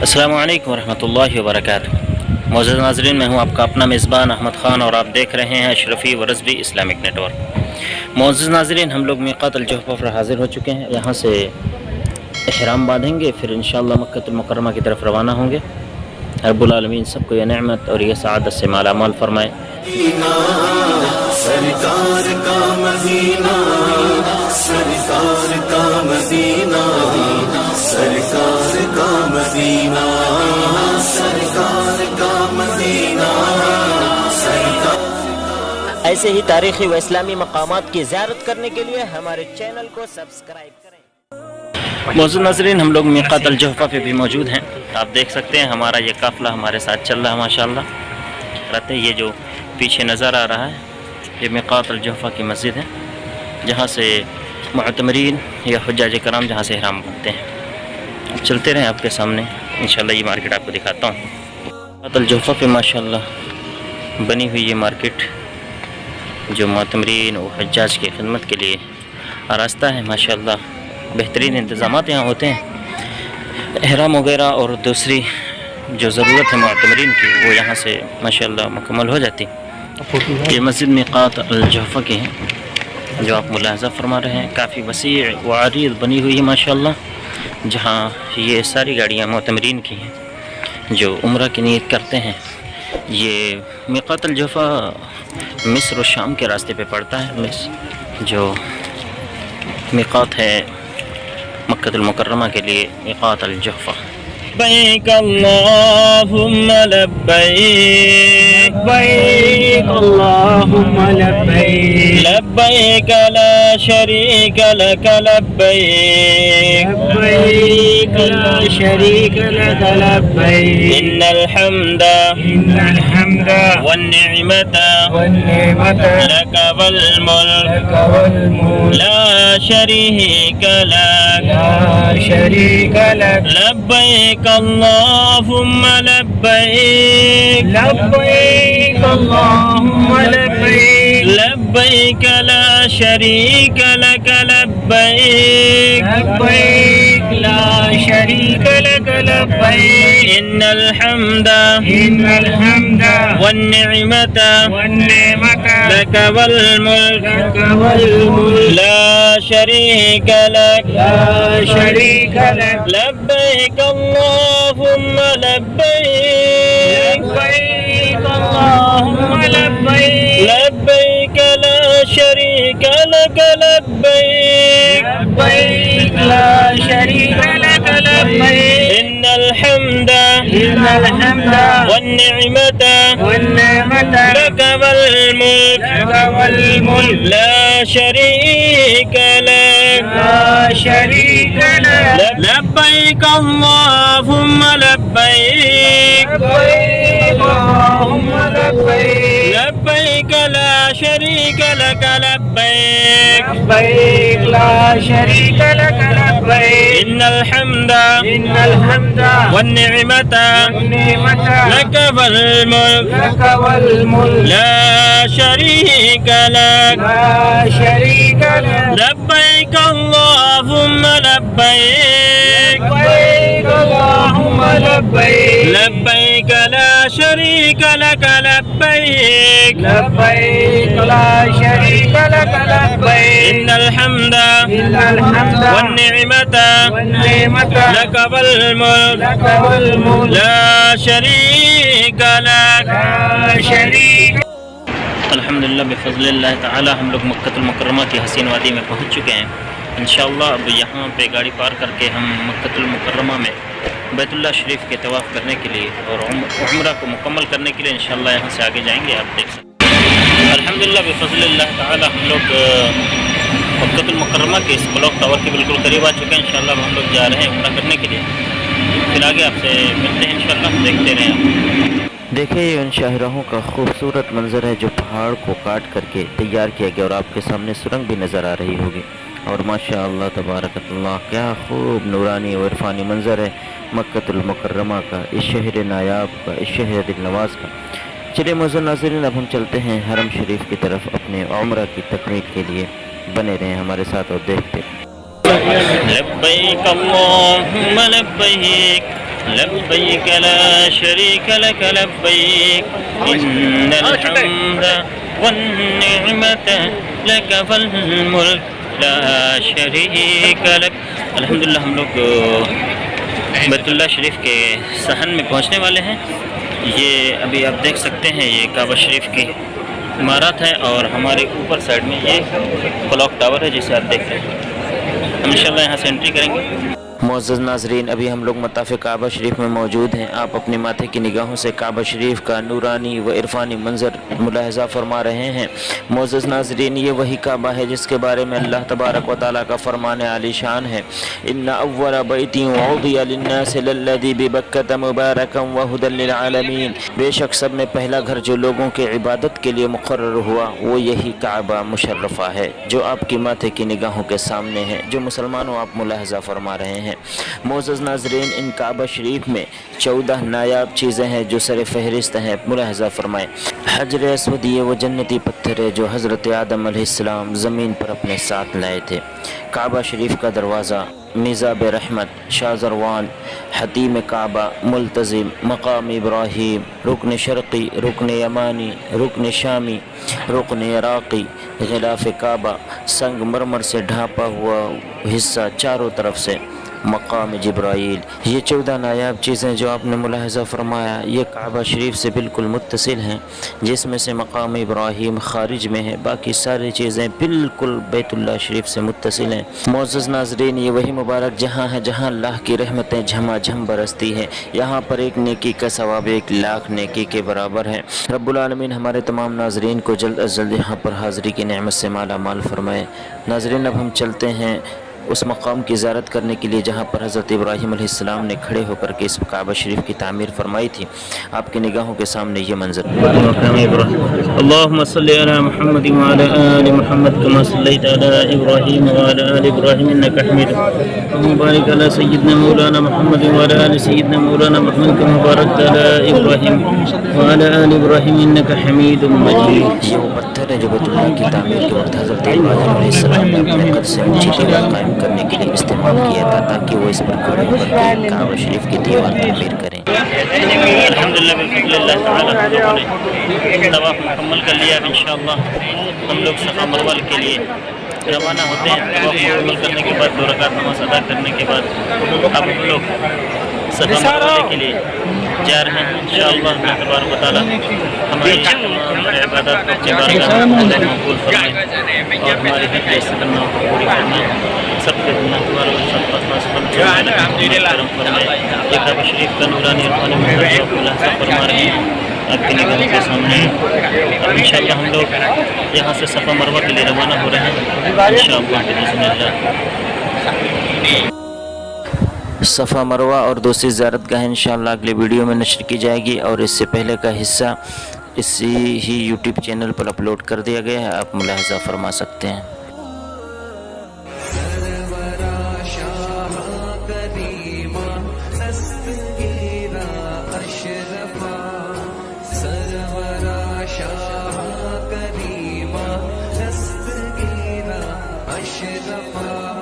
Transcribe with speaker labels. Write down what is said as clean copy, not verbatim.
Speaker 1: السلام علیکم ورحمۃ اللہ وبرکاتہ۔ معزز ناظرین، میں ہوں آپ کا اپنا میزبان احمد خان اور آپ دیکھ رہے ہیں اشرفی ورزوی اسلامک نیٹ ورک۔ معزز ناظرین، ہم لوگ میقات الجحفہ پر حاضر ہو چکے ہیں۔ یہاں سے احرام باندھیں گے، پھر انشاءاللہ مکۃ المکرمہ کی طرف روانہ ہوں گے۔ رب العالمین سب کو یہ نعمت اور یہ سعادت سے مالا مال فرمائے۔
Speaker 2: سرکار کا مدینہ، سرکار کا مدینہ، سرکار کا مدینہ، سرکار کا مدینہ، سرکار۔
Speaker 1: ایسے ہی تاریخی و اسلامی مقامات کی زیارت کرنے کے لیے ہمارے چینل کو سبسکرائب کریں۔ معزز ناظرین، ہم لوگ میقات الجحفہ پہ بھی موجود ہیں۔ آپ دیکھ سکتے ہیں ہمارا یہ قافلہ ہمارے ساتھ چل رہا ہے ماشاءاللہ۔ رہتے یہ جو پیچھے نظر آ رہا ہے یہ میقات الجحفہ کی مسجد ہے، جہاں سے معتمرین یا حجاج کرام جہاں سے احرام باندھتے ہیں۔ چلتے رہیں آپ کے سامنے، انشاءاللہ یہ مارکیٹ آپ کو دکھاتا ہوں۔ میقات الجحفہ پہ ماشاءاللہ بنی ہوئی یہ مارکیٹ جو معتمرین و حجاج کی خدمت کے لیے آراستہ ہے ماشاءاللہ۔ بہترین انتظامات یہاں ہوتے ہیں۔ احرام وغیرہ اور دوسری جو ضرورت ہے معتمرین کی وہ یہاں سے ماشاءاللہ مکمل ہو جاتی۔ یہ مسجد میقات الجحفہ کی ہے جو آپ ملاحظہ فرما رہے ہیں، کافی وسیع و عریض بنی ہوئی ہے ماشاءاللہ، جہاں یہ ساری گاڑیاں معتمرین کی ہیں جو عمرہ کی نیت کرتے ہیں۔ یہ میقات الجحفہ مصر و شام کے راستے پہ پڑتا ہے، جو میقات ہے مکۃ المکرمہ کے لیے میقات الجحفہ۔ لبیک اللہم لبیک،
Speaker 3: لبیک اللہم لبیک،
Speaker 1: لبیک لا شریک لک لبیک،
Speaker 3: لبیک لا شریک لک لبیک،
Speaker 1: ان الحمد
Speaker 3: ان الحمد
Speaker 1: والنعمت
Speaker 3: والنعمت
Speaker 1: لک والملک
Speaker 3: لک والملک
Speaker 1: لا شریک لک،
Speaker 3: لا شریک لک،
Speaker 1: لبیک اللہم لبیک،
Speaker 3: لبیک اللہم لبیک،
Speaker 1: لبیک لا شریک لک لبیک،
Speaker 3: لبیک لا شریک لک لبیک،
Speaker 1: ان الحمد
Speaker 3: ان الحمد
Speaker 1: والنعمت
Speaker 3: والنعمت
Speaker 1: لک والملک
Speaker 3: لک والملک
Speaker 1: لا شریک لک،
Speaker 3: لا شریک لک،
Speaker 1: لبیک اللہم لبیک،
Speaker 3: لبیک اللہم لبیک،
Speaker 1: لبیک لا شریک لک لبیک،
Speaker 3: لبیک لا شریک لک لبیک،
Speaker 1: ان الحمد
Speaker 3: ان الحمد
Speaker 1: والنعمت
Speaker 3: والنعمت
Speaker 1: لک والملک
Speaker 3: لک والملک
Speaker 1: لا شریک لک،
Speaker 3: لا شریک لک،
Speaker 1: لبیک اللہم لبیک،
Speaker 3: لبیک اللہم لبیک،
Speaker 1: لبیک لا شریک لک لبیک،
Speaker 3: لبیک لا شریک لک لبیک،
Speaker 1: ان الحمد
Speaker 3: ان الحمد
Speaker 1: والنعمت
Speaker 3: والنعمت
Speaker 1: لک والملک
Speaker 3: لک والملک
Speaker 1: لا شریک لک،
Speaker 3: لا شریک لک،
Speaker 1: لبیک اللہم لبیک،
Speaker 3: لبیک اللہم لبیک،
Speaker 1: لبیک لا شریک لک لبیک،
Speaker 3: لبیک لا شریک لک لبیک،
Speaker 1: ان الحمد
Speaker 3: ان الحمد
Speaker 1: والنعمت
Speaker 3: والنعمت
Speaker 1: لک والملک
Speaker 3: لک والملک
Speaker 1: لا شریک لک۔
Speaker 3: لا شریک۔
Speaker 1: الحمدللہ بفضل اللہ تعالی ہم لوگ مکۃ المکرمہ کی حسین وادی میں پہنچ چکے ہیں۔ انشاءاللہ اب یہاں پہ گاڑی پار کر کے ہم مکۃ المکرمہ میں بیت اللہ شریف کے طواف کرنے کے لیے اور عمرہ کو مکمل کرنے کے لیے انشاءاللہ یہاں سے آگے جائیں گے۔ آپ دیکھ سکتے ہیں الحمدللہ بفضل اللہ تعالی ہم لوگ مکۃ المکرمہ کے اس کلاک ٹاور کے بالکل قریب آ چکے ہیں۔ انشاءاللہ ہم لوگ جا رہے ہیں عمرہ کرنے کے لیے، پھر آگے آپ سے ملتے ہیں انشاءاللہ، دیکھتے رہیں آپ۔ دیکھیں یہ ان شاہراہوں کا خوبصورت منظر ہے جو پہاڑ کو کاٹ کر کے تیار کیا گیا، اور آپ کے سامنے سرنگ بھی نظر آ رہی ہوگی، اور ماشاء اللہ تبارک اللہ کیا خوب نورانی و عرفانی منظر ہے مکۃ المکرمہ کا، اس شہر نایاب کا، اس شہر دل نواز کا۔ چلیے معزز ناظرین، اب ہم چلتے ہیں حرم شریف کی طرف اپنے عمرہ کی تکمیل کے لیے۔ بنے رہیں ہمارے ساتھ اور دیکھتے۔ لبیک اللہم لبیک، لبيك لا شريك لك لبيك إن الحمد والنعمة لك والملك لا شریک لک. الحمدللہ ہم لوگ بیت اللہ شریف کے صحن میں پہنچنے والے ہیں. یہ ابھی آپ دیکھ سکتے ہیں یہ کعبہ شریف کی عمارت ہے اور ہمارے اوپر سائڈ میں یہ کلاک ٹاور ہے جسے آپ دیکھ رہے ہیں. ہم انشاءاللہ یہاں سے انٹری کریں گے. معزز ناظرین ابھی ہم لوگ مطاف کعبہ شریف میں موجود ہیں. آپ اپنے ماتھے کی نگاہوں سے کعبہ شریف کا نورانی و عرفانی منظر ملاحظہ فرما رہے ہیں. معزز ناظرین یہ وہی کعبہ ہے جس کے بارے میں اللہ تبارک و تعالیٰ کا فرمان عالی شان ہے. ان اول بیت وضع للناس للذی ببکۃ مبارکا وہدی للعالمین. بے شک سب میں پہلا گھر جو لوگوں کے عبادت کے لیے مقرر ہوا وہ یہی کعبہ مشرفہ ہے جو آپ کی ماتھے کی نگاہوں کے سامنے ہے، جو مسلمانوں آپ ملاحظہ فرما رہے ہیں. معزز ناظرین ان کعبہ شریف میں 14 نایاب چیزیں ہیں جو سر فہرست ہیں. ملاحظہ فرمائیں. حجر اسود یہ وہ جنتی پتھر ہے جو حضرت آدم علیہ السلام زمین پر اپنے ساتھ لائے تھے. کعبہ شریف کا دروازہ میزاب رحمت، شازروان، حتیم کعبہ، ملتزم، مقام ابراہیم، رکن شرقی، رکن یمانی، رکن شامی، رکن عراقی، غلاف کعبہ، سنگ مرمر سے ڈھانپا ہوا حصہ چاروں طرف سے، مقام جبرائیل. یہ 14 نایاب چیزیں جو آپ نے ملاحظہ فرمایا یہ کعبہ شریف سے بالکل متصل ہیں، جس میں سے مقام ابراہیم خارج میں ہے، باقی ساری چیزیں بالکل بیت اللہ شریف سے متصل ہیں. معزز ناظرین یہ وہی مبارک جہاں ہے جہاں اللہ کی رحمتیں جھما جھم برستی ہیں. یہاں پر ایک نیکی کا ثواب 1 لاکھ نیکی کے برابر ہے. رب العالمین ہمارے تمام ناظرین کو جلد از جلد یہاں پر حاضری کی نعمت سے مالا مال فرمائے. ناظرین اب ہم چلتے ہیں اس مقام کی زیارت کرنے کے لیے جہاں پر حضرت ابراہیم علیہ السلام نے کھڑے ہو کر کے اس کعبہ شریف کی تعمیر فرمائی تھی. آپ کی نگاہوں کے سامنے یہ منظر. اللہم صلی علی محمد وعلی آل محمد کما صلیت علی ابراہیم وعلی آل ابراہیم انک حمید مبارک علی سیدنا مولانا محمد وعلی آل سیدنا مولانا محمد کما بارکت علی ابراہیم وعلی آل ابراہیم انک حمید مجید. یہ وہ پتھر ہے جو بیت اللہ کی تعمیر کے وقت حضرت ابراہیم علیہ السلام نے اپنے قد سے اونچی دیوار قائم کرنے کے لیے استعمال کیا تھا تاکہ وہ اس پر کھڑے ہو کر کے کعبہ شریف کی دیوار تعمیر کریں. الحمدللہ بفضل اللہ تعالی ہم لوگوں نے طواف مکمل کر لیا. انشاءاللہ ہم لوگ صفا مروہ کے لیے روانہ ہوتے ہیں. طواف مکمل کرنے کے بعد 2 رکعت نماز ادا کرنے کے بعد اب ہم لوگ صفا مروہ کے لیے جا رہے ہیں. انشاءاللہ اللہ تبارک و تعالی ہماری تمام عبادات کو بارگاہ میں قبول فرمائے اور ہماری حج سنتوں کو پوری فرمائے. سب کے اللہ تبارک و تعالی کرم فرمائے. یہ کعبہ شریف کا نورانی عرفانی منظر جو ملاحظہ فرما رہے ہیں آپ کی نگاہوں کے سامنے. اب انشاءاللہ ہم لوگ یہاں سے صفا مروہ کے لیے روانہ ہو رہے ہیں انشاءاللہ بسم اللہ. صفا مروہ اور دوسری زیارت گاہ انشاءاللہ اگلے ویڈیو میں نشر کی جائے گی اور اس سے پہلے کا حصہ اسی ہی یوٹیوب چینل پر اپلوڈ کر دیا گیا ہے. آپ ملاحظہ فرما سکتے ہیں.
Speaker 2: اشرفا